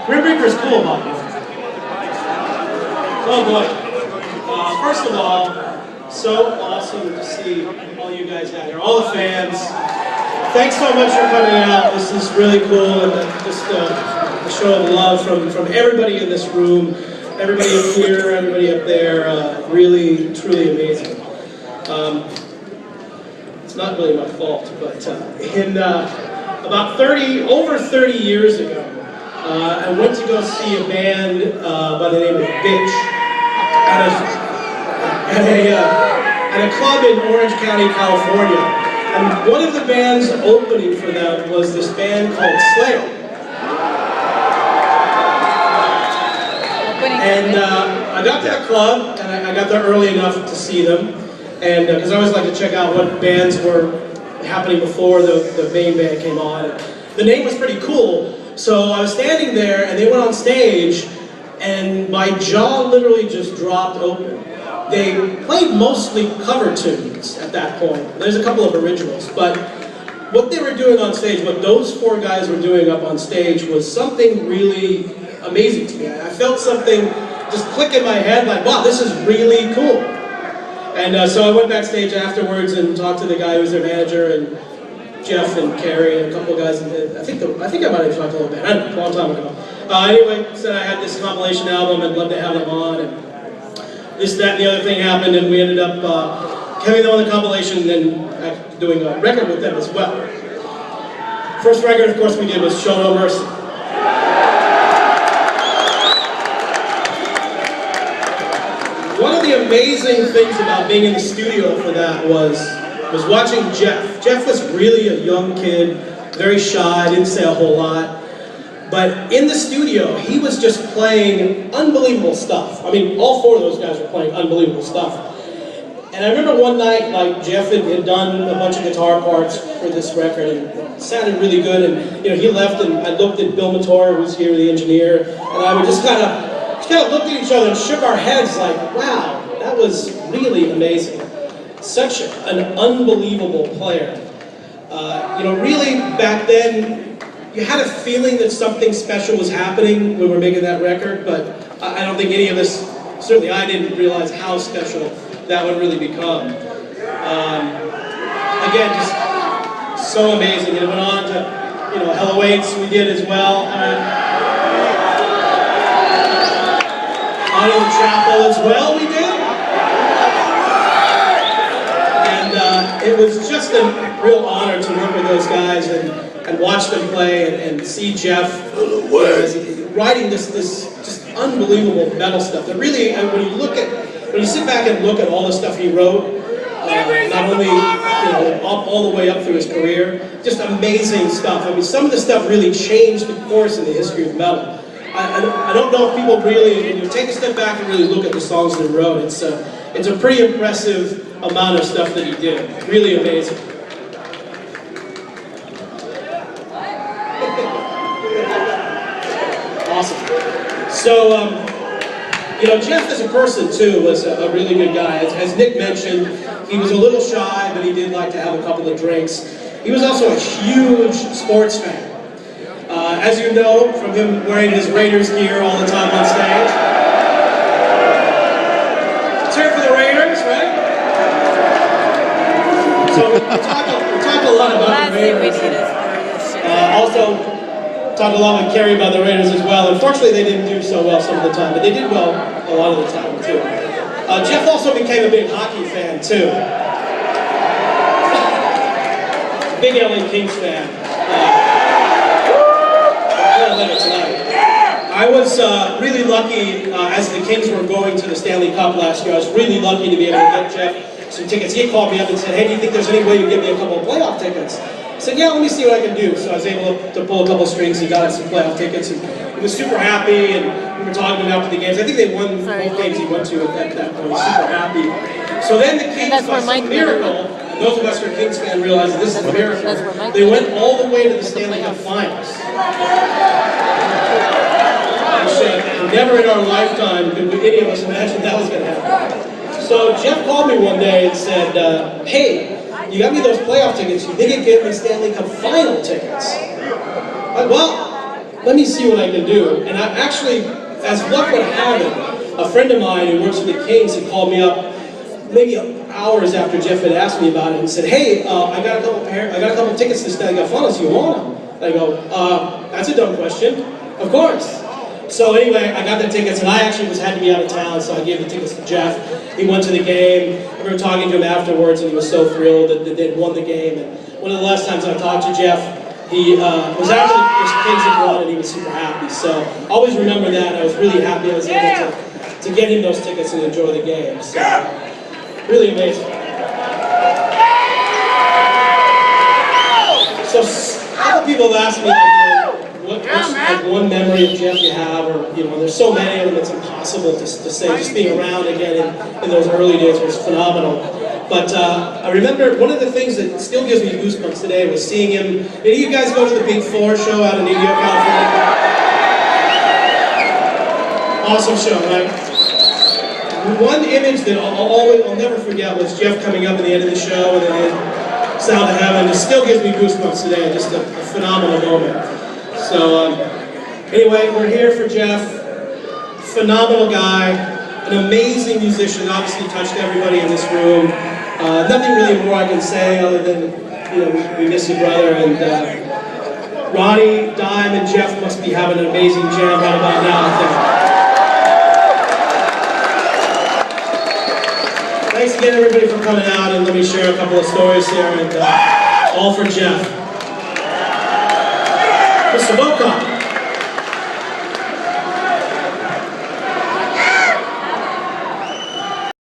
Grim Reaper's cool, Bob. Oh boy. First of all, so awesome to see all you guys out here, all the fans. Thanks so much for coming out. This is really cool, and just a show of love from everybody in this room, everybody up here, everybody up there. Really, truly amazing. It's not really my fault, but in about over 30 years ago, I went to go see a band by the name of Bitch at a club in Orange County, California. And one of the bands opening for them was this band called Slagel. And I got to the club, and I got there early enough to see them, and because I always like to check out what bands were happening before the main band came on. And the name was pretty cool, so I was standing there, and they went on stage, and my jaw literally just dropped open. They played mostly cover tunes at that point. There's a couple of originals, but what they were doing on stage, what those four guys were doing up on stage was something really amazing to me. I felt something just click in my head, like, wow, this is really cool. And so I went backstage afterwards and talked to the guy who was their manager, and Jeff and Carrie and a couple of guys. And I think I might have talked to a little bit. I don't know, a long time ago. Anyway, said I had this compilation album and loved to have them on. And this, that, and the other thing happened, and we ended up having them on the compilation and then doing a record with them as well. First record, of course, we did was Show No Mercy. One of the amazing things about being in the studio for that was watching Jeff. Jeff was really a young kid, very shy, didn't say a whole lot. But in the studio, he was just playing unbelievable stuff. I mean, all four of those guys were playing unbelievable stuff. And I remember one night, like, Jeff had done a bunch of guitar parts for this record, and it sounded really good. And he left, and I looked at Bill Mator, who was here, the engineer, and I would just kind of looked at each other and shook our heads like, wow, that was really amazing. Such an unbelievable player. Really back then, you had a feeling that something special was happening when we were making that record, but I don't think any of us, certainly I didn't realize how special that would really become. Again, just so amazing. And it went on to, Hello Waits we did as well. Out of the Chapel as well we did. And it was just a real honor to work with those guys and watch them play and see Jeff writing this just unbelievable metal stuff. That really, when you sit back and look at all the stuff he wrote, not only all the way up through his career, just amazing stuff. I mean, some of the stuff really changed the course in the history of metal. I don't know if people really, when you take a step back and really look at the songs that he wrote, it's a pretty impressive amount of stuff that he did. Really amazing. Awesome. So, Jeff as a person too was a really good guy. As Nick mentioned, he was a little shy, but he did like to have a couple of drinks. He was also a huge sports fan. As you know, from him wearing his Raiders gear all the time on stage. Let's hear it for the Raiders, right? So we talk a lot about the Raiders. Also, talk a lot with Carrie about the Raiders as well. Unfortunately, they didn't do so well some of the time, but they did well a lot of the time, too. Jeff also became a big hockey fan, too. Big LA Kings fan. I was really lucky, as the Kings were going to the Stanley Cup last year, I was really lucky to be able to get Jeff some tickets. He called me up and said, hey, do you think there's any way you can get me a couple of playoff tickets? I said, yeah, let me see what I can do. So I was able to pull a couple strings and got us some playoff tickets. And he was super happy, and we were talking to him after the games. I think they won both games he went to at that point. He was super happy. So then the Kings, by some miracle, and those of us who are Kings fans realize that this is a miracle. They went all the way to the Stanley Cup Finals. Which never in our lifetime could any of us imagine that was going to happen. So Jeff called me one day and said, hey, you got me those playoff tickets, you didn't get me Stanley Cup Final tickets. Well, let me see what I can do. And I actually, as luck would have it, a friend of mine who works for the Kings had called me up maybe hours after Jeff had asked me about it and said, hey, I got a couple tickets to Slagel Funnels, you want them? I go, that's a dumb question. Of course. So anyway, I got the tickets, and I actually had to be out of town, so I gave the tickets to Jeff. He went to the game. I remember talking to him afterwards, and he was so thrilled that they'd won the game. And one of the last times I talked to Jeff, he was after the Kings had won, and he was super happy. So always remember that. I was really happy I was able to get him those tickets and enjoy the game. So really amazing. So a couple people have asked me, what's like one memory of Jeff you have, or there's so many of them it's impossible to say. Just being around again in those early days was phenomenal. But I remember one of the things that still gives me goosebumps today was seeing him. Did you guys go to the Big Four show out in Indio, California? Awesome show, right? One image that I'll never forget was Jeff coming up at the end of the show and then Sound of Heaven. It still gives me goosebumps today. Just a phenomenal moment. So anyway, we're here for Jeff. Phenomenal guy, an amazing musician. Obviously touched everybody in this room. Nothing really more I can say other than we miss you, brother. And Ronnie, Dime, and Jeff must be having an amazing jam right about now, I think. Thanks again, everybody, for coming out, and let me share a couple of stories here, and all for Jeff. Mr. Boca.